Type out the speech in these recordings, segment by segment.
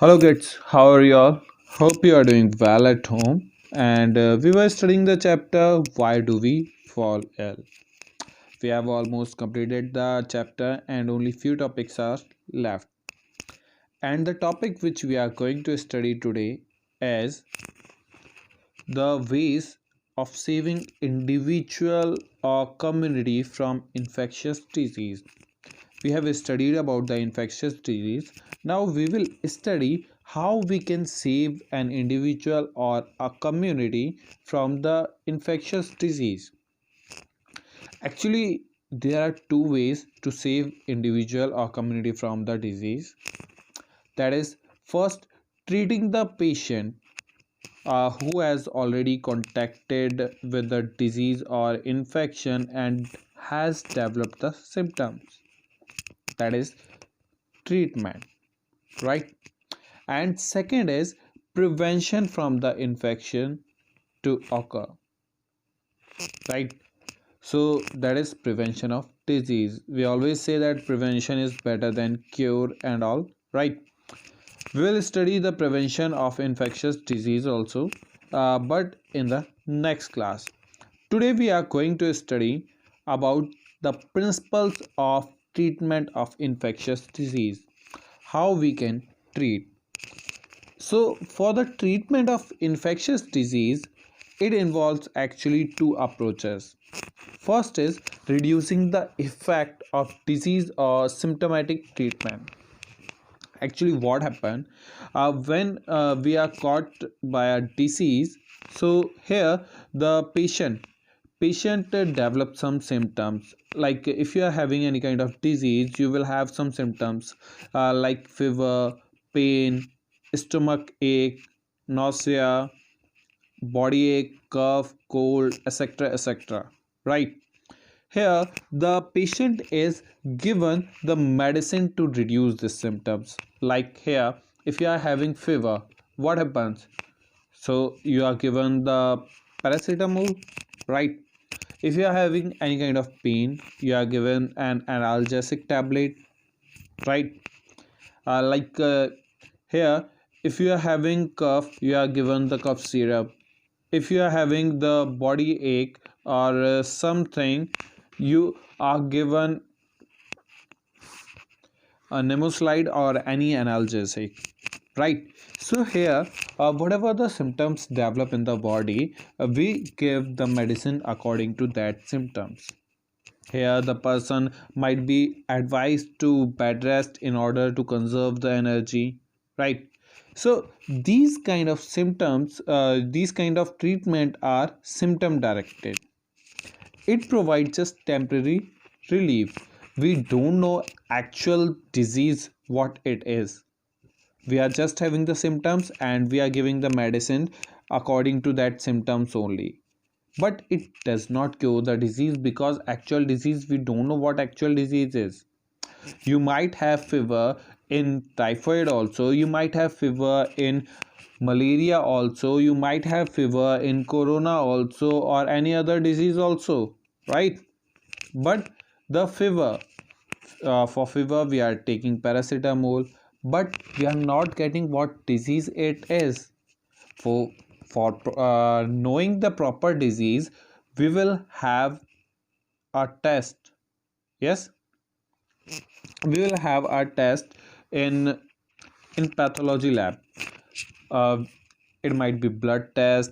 Hello kids, how are you all? Hope you are doing well at home. And we were studying the chapter Why Do We Fall Ill? We have almost completed the chapter and only few topics are left. And the topic which we are going to study today is the ways of saving individual or community from infectious disease. We have studied about the infectious disease. Now we will study how we can save an individual or a community from the infectious disease. Actually, there are two ways to save individual or community from the disease. That is, first, treating the patient who has already contacted with the disease or infection and has developed the symptoms. That is treatment, right? And second is prevention from the infection to occur, right? So that is prevention of disease. We always say that prevention is better than cure and all, right? We will study the prevention of infectious disease also, but in the next class. Today we are going to study about the principles of treatment of infectious disease, how we can treat. So, for the treatment of infectious disease, it involves actually two approaches. First is reducing the effect of disease or symptomatic treatment. Actually, what happened when we are caught by a disease? So here the patient develops some symptoms. Like if you are having any kind of disease, you will have some symptoms like fever, pain, stomach ache, nausea, body ache, cough, cold, etc., etc., right? Here the patient is given the medicine to reduce the symptoms. Like here, if you are having fever, what happens? So you are given the paracetamol, right? If you are having any kind of pain, you are given an analgesic tablet, right? Like here, if you are having cough, you are given the cough syrup. If you are having the body ache or something, you are given a nemoslide or any analgesic, right? So here whatever the symptoms develop in the body, we give the medicine according to that symptoms. Here the person might be advised to bed rest in order to conserve the energy, right? So these kind of symptoms, these kind of treatment are symptom directed. It provides just temporary relief. We don't know actual disease what it is. We are just having the symptoms and we are giving the medicine according to that symptoms only, but it does not cure the disease, because actual disease we don't know what actual disease is. You might have fever in typhoid also, you might have fever in malaria also, you might have fever in corona also, or any other disease also, right? But the fever, for fever we are taking paracetamol, but we are not getting what disease it is. For knowing the proper disease, we will have a test. Yes, we will have a test in pathology lab. uh, it might be blood test,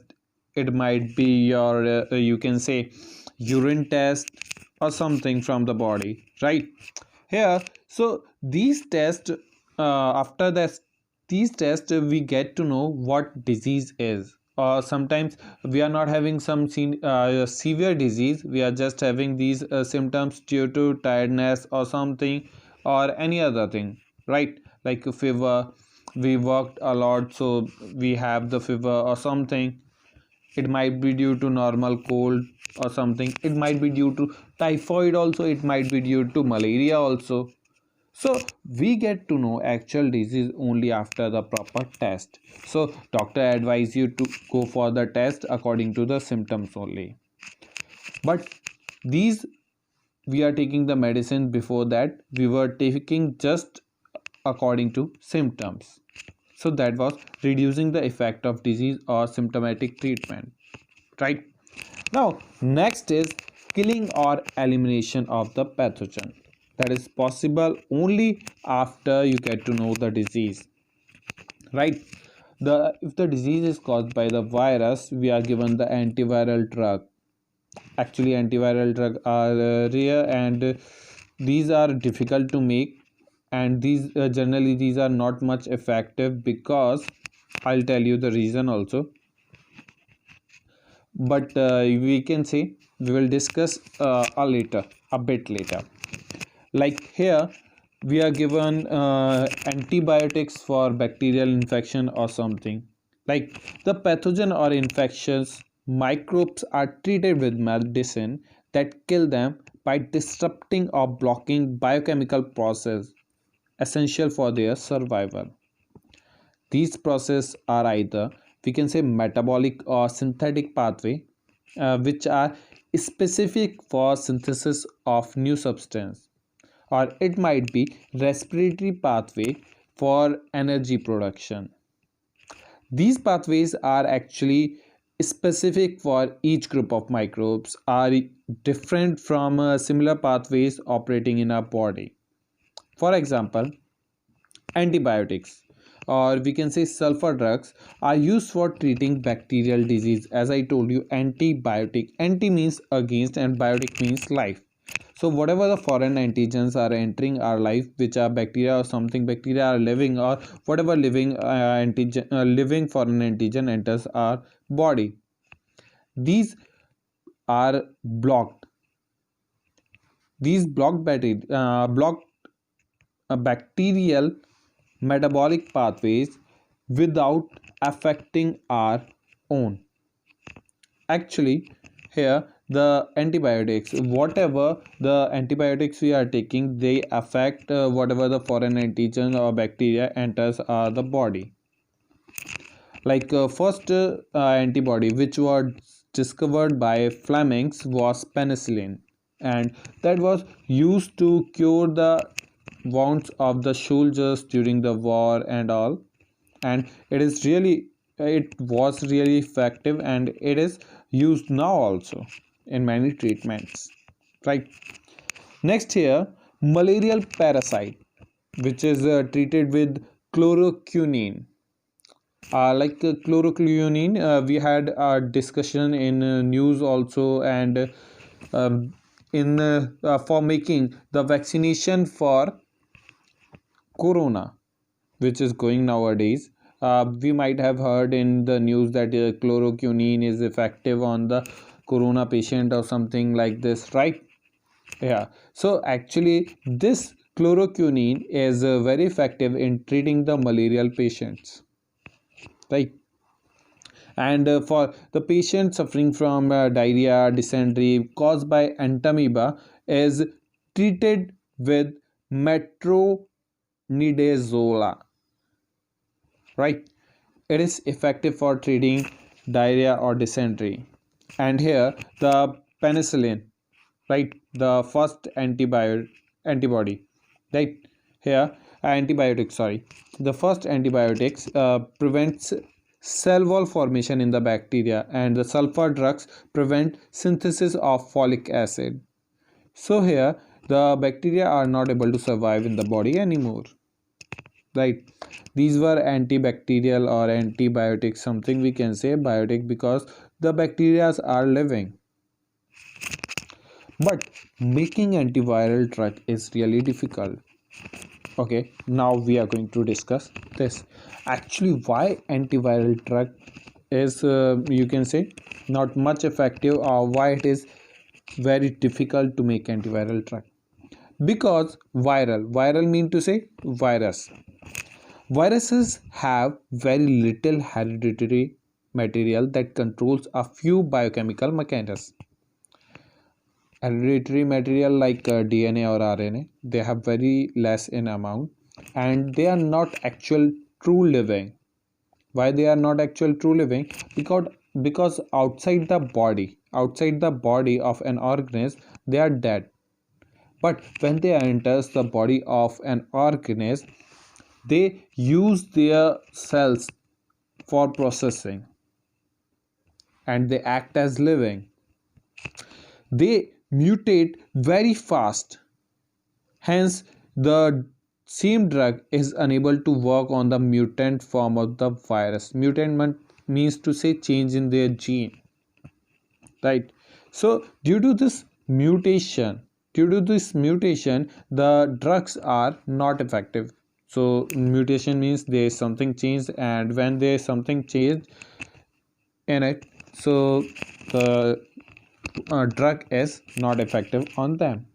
it might be your you can say urine test or something from the body, right? Here, so these tests, after that these tests, we get to know what disease is. Or sometimes we are not having some severe disease, we are just having these symptoms due to tiredness or something, or any other thing, right? Like a fever, we worked a lot, so we have the fever or something. It might be due to normal cold or something, it might be due to typhoid also, it might be due to malaria also. So we get to know actual disease only after the proper test. So doctor advise you to go for the test according to the symptoms only. But these, we are taking the medicine, before that we were taking just according to symptoms. So that was reducing the effect of disease or symptomatic treatment, right? Now, next is killing or elimination of the pathogen. That is possible only after you get to know the disease, right? If the disease is caused by the virus, we are given the antiviral drug. Actually, antiviral drug are rare, and these are difficult to make, and these generally these are not much effective, because I'll tell you the reason also. But we can say we will discuss a bit later. Like here, we are given antibiotics for bacterial infection or something. Like the pathogen or infectious microbes are treated with medicine that kill them by disrupting or blocking biochemical process essential for their survival. These processes are either, we can say, metabolic or synthetic pathway, which are specific for synthesis of new substance, or it might be respiratory pathway for energy production. These pathways are actually specific for each group of microbes, are different from similar pathways operating in our body. For example, antibiotics, or we can say sulfur drugs, are used for treating bacterial disease. As I told you, antibiotic, anti means against and biotic means life. So whatever the foreign antigens are entering our life, which are bacteria or something, bacteria are living, or whatever living antigen, living foreign antigen enters our body, these are blocked. These blocked bacterial metabolic pathways without affecting our own. Actually, here the antibiotics, whatever the antibiotics we are taking, they affect whatever the foreign antigen or bacteria enters the body. Like first antibody which was discovered by Flemings was penicillin, and that was used to cure the wounds of the soldiers during the war and all. And it was really effective, and it is used now also in many treatments, right? Next here, malarial parasite, which is treated with chloroquine. Chloroquine, we had a discussion in news also, and in for making the vaccination for corona, which is going nowadays. We might have heard in the news that chloroquine is effective on the corona patient or something like this, right? Yeah. So actually, this chloroquine is very effective in treating the malarial patients, right? And for the patient suffering from diarrhea, dysentery caused by entamoeba, is treated with metronidazole, right? It is effective for treating diarrhea or dysentery. And here the penicillin, right, the first antibody, right? Here antibiotics, sorry, the first antibiotics prevents cell wall formation in the bacteria, and the sulfur drugs prevent synthesis of folic acid. So here the bacteria are not able to survive in the body anymore, right? These were antibacterial or antibiotics, something we can say biotic, because the bacteria are living. But making antiviral drug is really difficult. Okay, now we are going to discuss this. Actually, why antiviral drug is you can say not much effective, or why it is very difficult to make antiviral drug. Because viral mean to say virus. Viruses have very little hereditary material that controls a few biochemical mechanisms. Hereditary material like DNA or RNA, they have very less in amount, and they are not actual true living. Why they are not actual true living? Because outside the body of an organism, they are dead. But when they enters the body of an organism, They use their cells for processing and they act as living. They mutate very fast. Hence, the same drug is unable to work on the mutant form of the virus. Mutant means to say change in their gene, right? So, due to this mutation, the drugs are not effective. So, mutation means there is something changed, and when there is something changed in it, so the drug is not effective on them.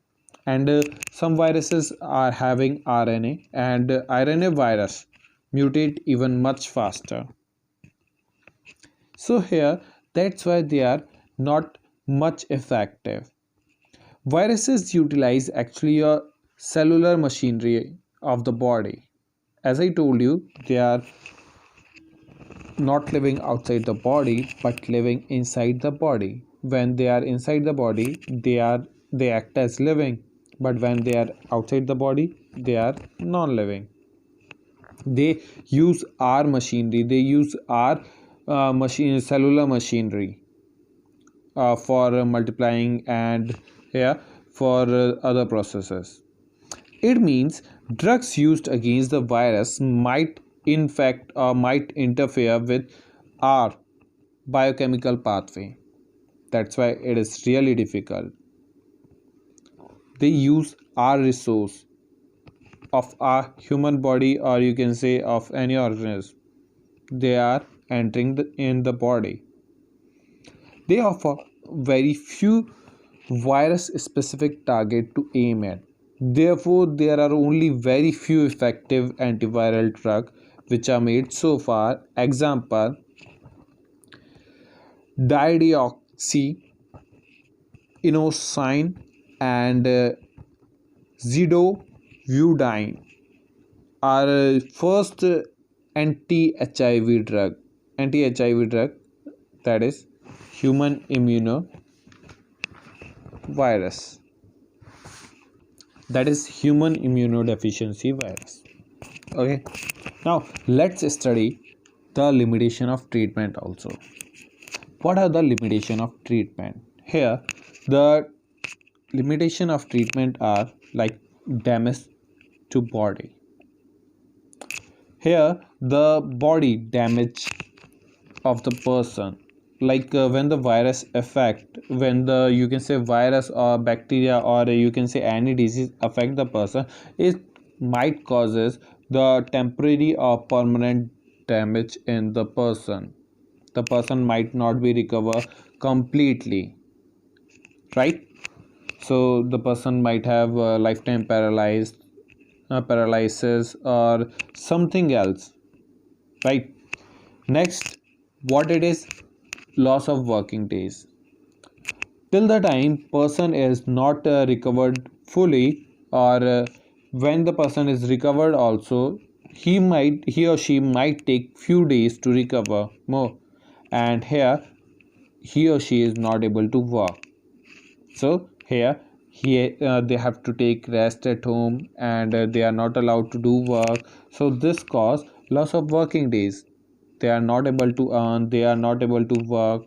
And some viruses are having RNA, and RNA virus mutate even much faster. So here, that's why they are not much effective. Viruses utilize actually a cellular machinery of the body. As I told you, they are not living outside the body but living inside the body. When they are inside the body, they act as living, but when they are outside the body, they are non-living. They use our machinery, they use our cellular machinery for multiplying and yeah, for other processes. It means drugs used against the virus might infect or might interfere with our biochemical pathway. That's why it is really difficult. They use our resource of our human body, or you can say of any organism. They are entering in the body. They offer very few virus specific target to aim at. Therefore, there are only very few effective antiviral drugs which are made so far. Example, dideoxy, inosine, and zidovudine are first anti-HIV drug. Anti-HIV drug, that is human immunovirus. That is human immunodeficiency virus. Okay, now let's study the limitation of treatment also. What are the limitation of treatment? Here, the limitation of treatment are like damage to body. Here, the body damage of the person, like when the virus affect, when the you can say virus or bacteria or you can say any disease affect the person, it might causes the temporary or permanent damage in the person. The person might not be recover completely, right? So the person might have lifetime paralysis or something else, right? Next, what it is, loss of working days. Till the time person is not recovered fully, or when the person is recovered also, he or she might take few days to recover more, and here he or she is not able to work. So here they have to take rest at home, and they are not allowed to do work. So this cause loss of working days. They are not able to earn, they are not able to work,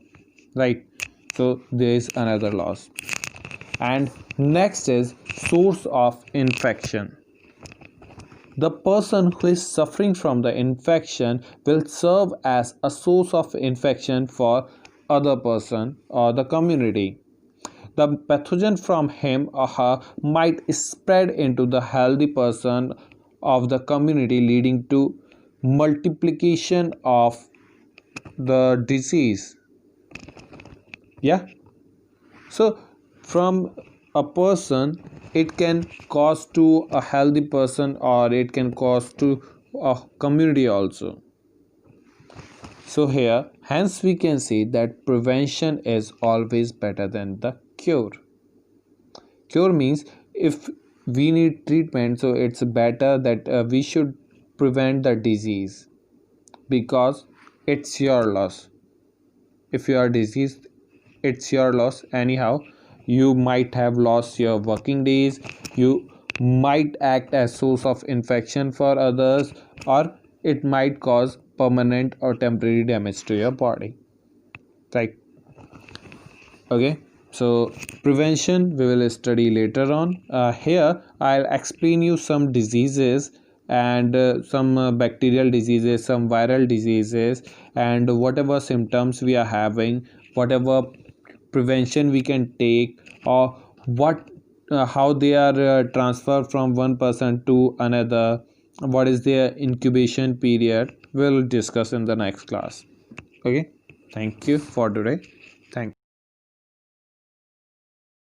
right? So there is another loss. And next is source of infection. The person who is suffering from the infection will serve as a source of infection for other person or the community. The pathogen from him or her might spread into the healthy person of the community, leading to multiplication of the disease. Yeah. So from a person, it can cause to a healthy person, or it can cause to a community also. So here, hence we can say that prevention is always better than the cure. Cure means if we need treatment, so it's better that we should prevent the disease, because it's your loss. If you are diseased, it's your loss anyhow. You might have lost your working days, you might act as source of infection for others, or it might cause permanent or temporary damage to your body, right? Okay, so prevention we will study later on. Here I'll explain you some diseases and some bacterial diseases, some viral diseases, and whatever symptoms we are having, whatever prevention we can take, or what how they are transferred from one person to another, what is their incubation period, we'll discuss in the next class. Okay, thank you for today. Thank